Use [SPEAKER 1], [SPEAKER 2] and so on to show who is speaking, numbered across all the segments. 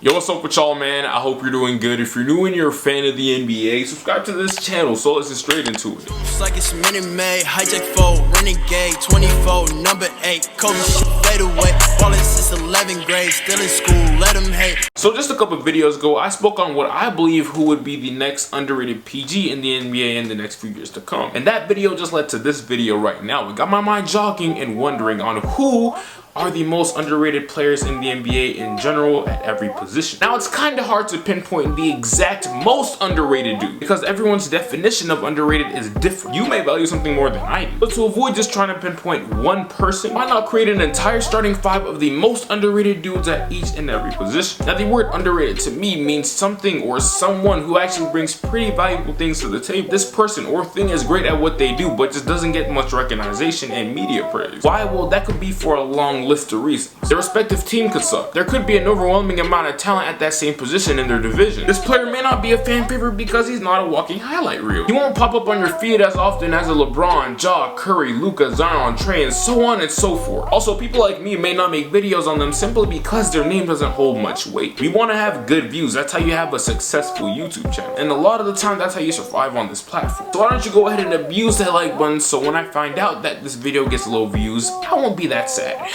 [SPEAKER 1] Yo, what's up with y'all, man? I hope you're doing good. If you're new and you're a fan of the NBA, subscribe to this channel. So let's get straight into it.
[SPEAKER 2] It's like it's Minute Maid, hijack 4, renegade, 24, number 8, Kobe shit fade away, ballin' since 11th grade, still in school, let them hate.
[SPEAKER 1] So just a couple of videos ago, I spoke on what I believe who would be the next underrated PG in the NBA in the next few years to come. And that video just led to this video right now. It got my mind jogging and wondering on who are the most underrated players in the NBA in general at every position. Now it's kind of hard to pinpoint the exact most underrated dude because everyone's definition of underrated is different. You may value something more than I do. But to avoid just trying to pinpoint one person, why not create an entire starting five of the most underrated dudes at each and every position? Now the word underrated to me means something or someone who actually brings pretty valuable things to the table. This person or thing is great at what they do but just doesn't get much recognition and media praise. Why? Well, that could be for a long list of reasons. Their respective team could suck. There could be an overwhelming amount of talent at that same position in their division. This player may not be a fan favorite because he's not a walking highlight reel. He won't pop up on your feed as often as a LeBron, Ja, Curry, Luka, Zion, Trey, and so on and so forth. Also, people like me may not make videos on them simply because their name doesn't hold much weight. We want to have good views. That's how you have a successful YouTube channel. And a lot of the time, that's how you survive on this platform. So why don't you go ahead and abuse that like button so when I find out that this video gets low views, I won't be that sad.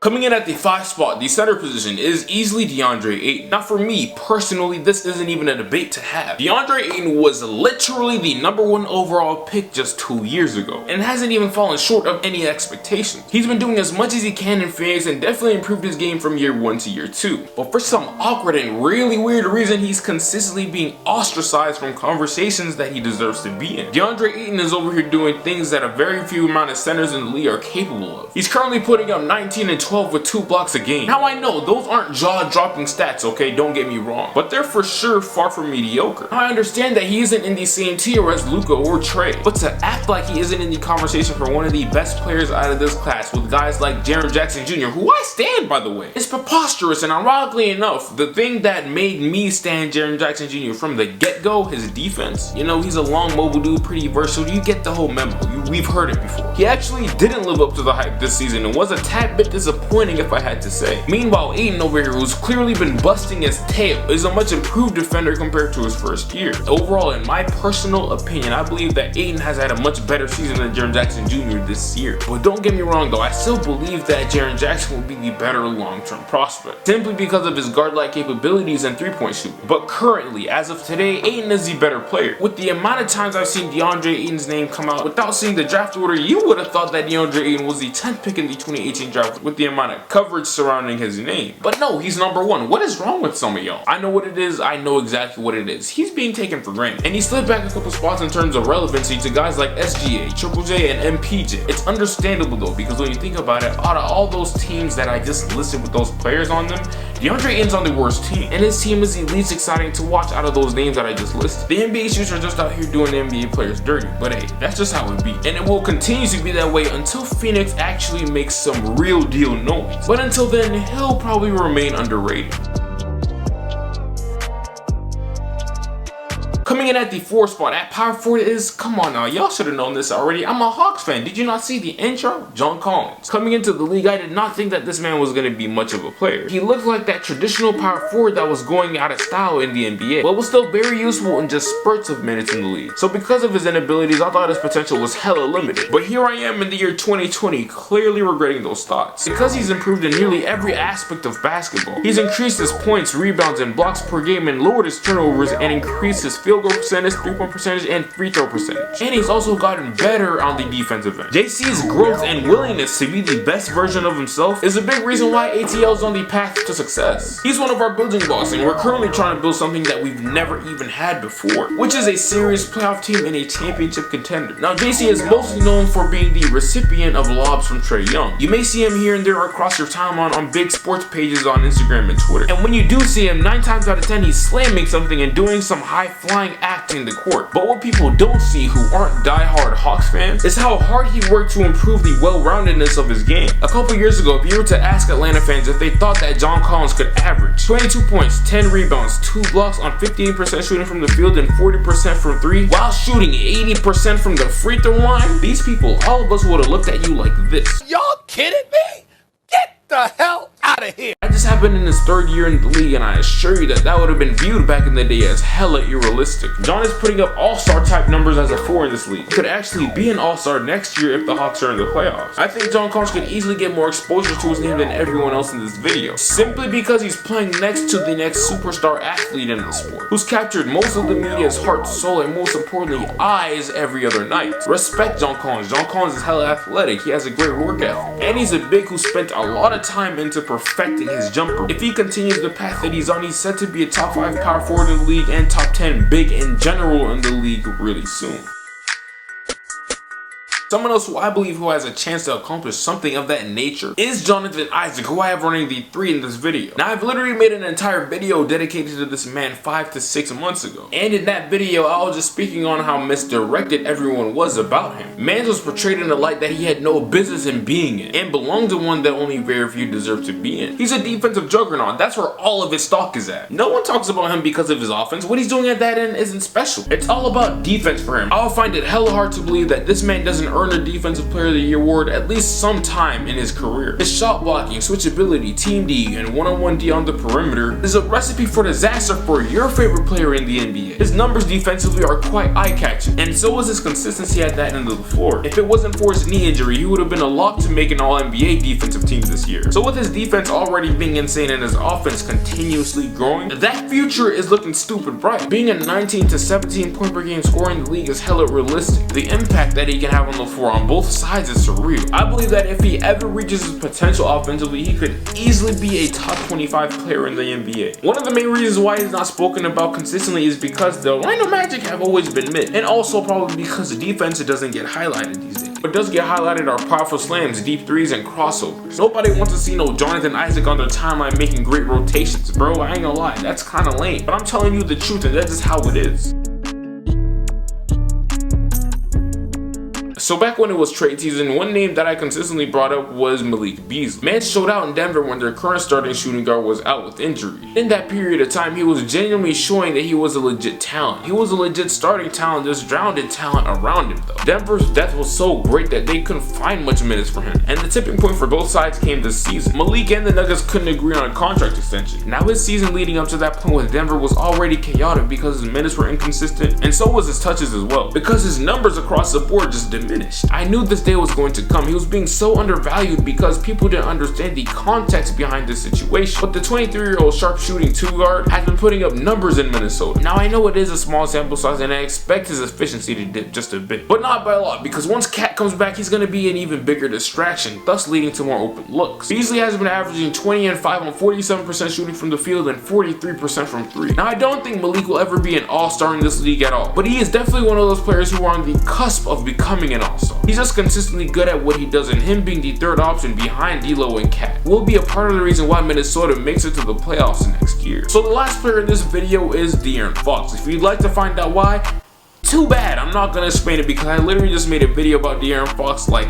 [SPEAKER 1] Coming in at the 5 spot, the center position is easily DeAndre Ayton. Now for me, personally, this isn't even a debate to have. DeAndre Ayton was literally the #1 overall pick just 2 years ago, and hasn't even fallen short of any expectations. He's been doing as much as he can in Phoenix and definitely improved his game from year 1 to year 2. But for some awkward and really weird reason, he's consistently being ostracized from conversations that he deserves to be in. DeAndre Ayton is over here doing things that a very few amount of centers in the league are capable of. He's currently putting up 19 and 12 with 2 blocks a game. Now I know those aren't jaw-dropping stats, okay, don't get me wrong, but they're for sure far from mediocre. Now, I understand that he isn't in the same tier as Luka or Trey, but to act like he isn't in the conversation for one of the best players out of this class with guys like Jaren Jackson Jr., who I stand by the way, is preposterous. And ironically enough, the thing that made me stand Jaren Jackson Jr. from the get-go, his defense. You know, he's a long mobile dude, pretty versatile, you get the whole memo, we've heard it before. He actually didn't live up to the hype this season and was a tad bit disappointing if I had to say. Meanwhile, Ayton over here, who's clearly been busting his tail, is a much improved defender compared to his first year. Overall, in my personal opinion, I believe that Ayton has had a much better season than Jaren Jackson Jr. this year. But don't get me wrong though, I still believe that Jaren Jackson will be the better long-term prospect, simply because of his guard-like capabilities and three-point shooting. But currently, as of today, Ayton is the better player. With the amount of times I've seen DeAndre Ayton's name come out without seeing the draft order, you would have thought that DeAndre Ayton was the 10th pick in the 2018 draft with the amount of coverage surrounding his name. But no, he's #1. What is wrong with some of y'all? I know what it is. I know exactly what it is. He's being taken for granted. And he slid back a couple spots in terms of relevancy to guys like SGA, Triple J, and MPJ. It's understandable though, because when you think about it, out of all those teams that I just listed with those players on them, DeAndre Ayton's on the worst team. And his team is the least exciting to watch out of those names that I just listed. The NBA shoots are just out here doing the NBA players dirty. But hey, that's just how it be. And it will continue to be that way until Phoenix actually makes some real deal noise. But until then, he'll probably remain underrated. Coming in at the 4 spot at power forward is, come on now, y'all should have known this already. I'm a Hawks fan. Did you not see the intro? John Collins. Coming into the league, I did not think that this man was going to be much of a player. He looked like that traditional power forward that was going out of style in the NBA, but was still very useful in just spurts of minutes in the league. So because of his inabilities, I thought his potential was hella limited. But here I am in the year 2020, clearly regretting those thoughts. Because he's improved in nearly every aspect of basketball. He's increased his points, rebounds, and blocks per game, and lowered his turnovers, and increased his field goal percentage, 3-point percentage, and free throw percentage. And he's also gotten better on the defensive end. JC's growth and willingness to be the best version of himself is a big reason why ATL is on the path to success. He's one of our building blocks, and we're currently trying to build something that we've never even had before, which is a serious playoff team and a championship contender. Now, JC is mostly known for being the recipient of lobs from Trae Young. You may see him here and there across your timeline on big sports pages on Instagram and Twitter. And when you do see him, 9 times out of 10, he's slamming something and doing some high-flying act in the court. But what people don't see who aren't die-hard Hawks fans is how hard he worked to improve the well-roundedness of his game. A couple years ago, if you were to ask Atlanta fans if they thought that John Collins could average 22 points, 10 rebounds, 2 blocks on 58% shooting from the field and 40% from 3, while shooting 80% from the free throw line, these people, all of us would have looked at you like this.
[SPEAKER 2] Y'all kidding me?
[SPEAKER 1] been in his 3rd year in the league, and I assure you that would have been viewed back in the day as hella unrealistic. John is putting up all-star type numbers as a 4 in this league. He could actually be an all-star next year if the Hawks are in the playoffs. I think John Collins could easily get more exposure to his name than everyone else in this video, simply because he's playing next to the next superstar athlete in the sport, who's captured most of the media's heart, soul, and most importantly, eyes every other night. Respect John Collins. John Collins is hella athletic, he has a great work ethic, and he's a big who spent a lot of time into perfecting his jumper. If he continues the path that he's on, he's set to be a top 5 power forward in the league and top 10 big in general in the league really soon. Someone else who I believe who has a chance to accomplish something of that nature is Jonathan Isaac, who I have running the 3 in this video. Now, I've literally made an entire video dedicated to this man 5 to 6 months ago, and in that video I was just speaking on how misdirected everyone was about him. Mans was portrayed in a light that he had no business in being in, and belonged to one that only very few deserve to be in. He's a defensive juggernaut. That's where all of his stock is at. No one talks about him because of his offense. What he's doing at that end isn't special. It's all about defense for him. I'll find it hella hard to believe that this man doesn't earn a Defensive Player of the Year award at least sometime in his career. His shot blocking, switchability, team D, and one-on-one D on the perimeter is a recipe for disaster for your favorite player in the NBA. His numbers defensively are quite eye-catching, and so is his consistency at that end of the floor. If it wasn't for his knee injury, he would have been a lock to make an All-NBA defensive team this year. So with his defense already being insane and his offense continuously growing, that future is looking stupid bright. Being a 19 to 17 point per game scorer in the league is hella realistic. The impact that he can have on the floor on both sides is surreal. I believe that if he ever reaches his potential offensively, he could easily be a top 25 player in the NBA. One of the main reasons why he's not spoken about consistently is because the Orlando Magic have always been mid, and also probably because the defense doesn't get highlighted these days. What does get highlighted are powerful slams, deep threes, and crossovers. Nobody wants to see no Jonathan Isaac on their timeline making great rotations, bro. I ain't gonna lie, that's kinda lame. But I'm telling you the truth, and that's just how it is. So back when it was trade season, one name that I consistently brought up was Malik Beasley. Man showed out in Denver when their current starting shooting guard was out with injury. In that period of time, he was genuinely showing that he was a legit talent. He was a legit starting talent, just drowned in talent around him though. Denver's depth was so great that they couldn't find much minutes for him, and the tipping point for both sides came this season. Malik and the Nuggets couldn't agree on a contract extension. Now his season leading up to that point with Denver was already chaotic because his minutes were inconsistent, and so was his touches as well, because his numbers across the board just diminished. I knew this day was going to come. He was being so undervalued because people didn't understand the context behind this situation. But the 23-year-old sharp shooting 2 guard has been putting up numbers in Minnesota. Now I know it is a small sample size and I expect his efficiency to dip just a bit, but not by a lot, because once Cat comes back, he's going to be an even bigger distraction, thus leading to more open looks. Beasley has been averaging 20 and 5 on 47% shooting from the field and 43% from 3. Now I don't think Malik will ever be an all-star in this league at all, but he is definitely one of those players who are on the cusp of becoming an all-star. He's just consistently good at what he does, and him being the 3rd option behind D'Lo and Cat will be a part of the reason why Minnesota makes it to the playoffs next year. So the last player in this video is De'Aaron Fox. If you'd like to find out why, too bad. I'm not gonna explain it because I literally just made a video about De'Aaron Fox like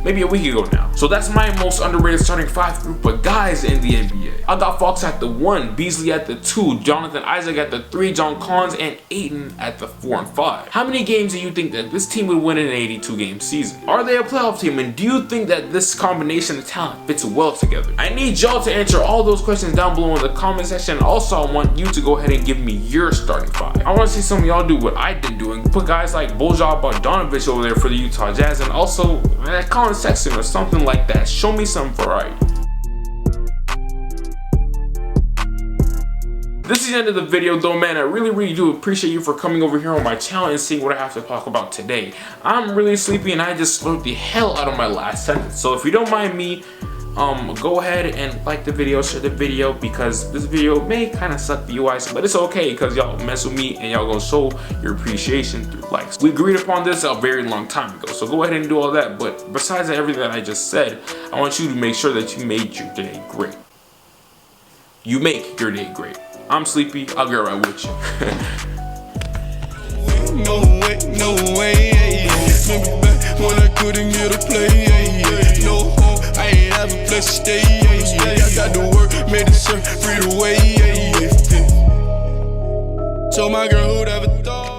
[SPEAKER 1] maybe a week ago now. So that's my most underrated starting 5 group of guys in the NBA. I got Fox at the 1, Beasley at the 2, Jonathan Isaac at the 3, John Collins and Ayton at the 4 and 5. How many games do you think that this team would win in an 82-game season? Are they a playoff team, and do you think that this combination of talent fits well together? I need y'all to answer all those questions down below in the comment section. Also, I want you to go ahead and give me your starting 5. I want to see some of y'all do what I've been doing. Put guys like Bojan Bogdanovic over there for the Utah Jazz, and also Colin Sexton or something like that. Show me some variety. This is the end of the video though, man. I really do appreciate you for coming over here on my channel and seeing what I have to talk about today. I'm really sleepy and I just slurped the hell out of my last sentence. So if you don't mind me, go ahead and like the video, share the video, because this video may kind of suck view-wise, but it's okay because y'all mess with me and y'all gonna show your appreciation through likes. We agreed upon this a very long time ago, so go ahead and do all that. But besides everything that I just said, I want you to make sure that you made your day great. You make your day great. I'm sleepy. I'll get right with you.
[SPEAKER 2] No way, remember back when I couldn't get a play, no home, I ain't have a place to stay, I got to work, made it serve, free the way, told my girl who'd ever thought.